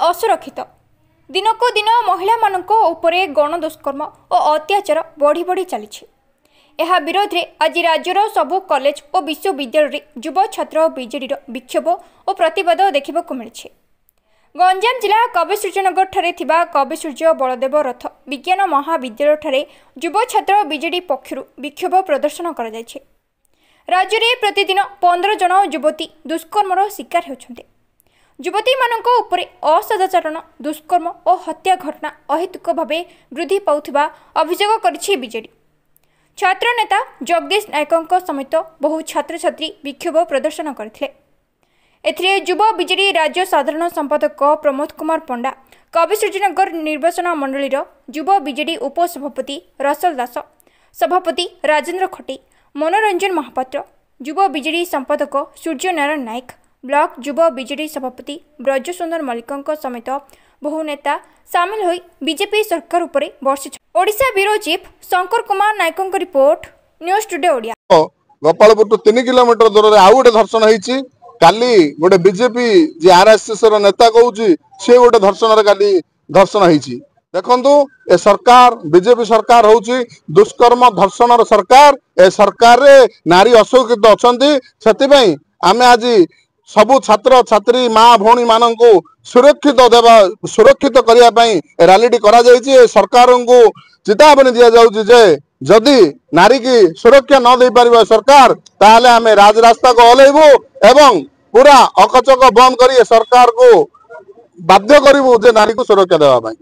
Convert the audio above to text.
असुरक्षित दिनकू दिन महिला मानक उपरे गण दुष्कर्म और अत्याचार बढ़ी बढ़ी चली यह विरोध में आज राज्यर सबु कॉलेज और विश्वविद्यालय युव छात्र बीजेडी विक्षोभ और प्रतिवाद देखा मिली। गंजाम जिला कविसूर्यनगर ठारे थिबा कविसूर्य बलदेव रथ विज्ञान महाविद्यालय ठारे युव छात्र बीजेडी पक्षरु विक्षोभ प्रदर्शन कर राज्य में प्रतिदिन 15 जन युवती दुष्कर्मर शिकार होती। युवती मानक उपरे असदाचरण दुष्कर्म और हत्या घटना अहेतुक भावे वृद्धि पाउथिबा अभियोग करिछि बीजेडी। छात्र नेता जगदीश नायक समेत बहु छात्र छात्री विक्षोभ प्रदर्शन करथिले। एथिरे युव बीजेडी राज्य साधारण संपादक प्रमोद कुमार पंडा, कविसूर्यनगर निर्वाचन मंडलीर युव बीजेडी उपसभापति रसल दास, सभापति राजेन्द्र खटी, मनोरंजन महापात्र, युव बीजेडी संपादक सूर्यनारायण नायक, ब्लॉक युव बीजेडी सभापति ब्रजसुंदर मल्लिक समेत बहु नेता सामिल होई बीजेपी सरकार उपरे वर्षिछ। Odisha bureau chief Shankar Kumar Nayak report, news today Odia. Gopalpur 3 kilometre दूर में आउ गोटे धर्षण होईछि। काली गोटे बीजेपी जे आरएसएस रो नेता कहूछि से गोटे धर्षण काली धर्षण होईछि। देखंतु ए सरकार बीजेपी सरकार होउछि दुष्कर्म धर्षण सरकार। ए सरकार रे नारी असुरक्षित अछंती। सेति पई आमे आज सबु छात्र छात्री माँ भौणी मानंकु सुरक्षित करिया पई रैली करा जायछि। सरकार को चेतावनी दिया जाउछि जे जदि नारी की सुरक्षा न दे पारिबा सरकार ताहले आमे राजरास्ता को ओलेबु एवं पूरा अकचक बंद करी सरकार को बाध्य करिबु जे नारी को सुरक्षा देबा पई।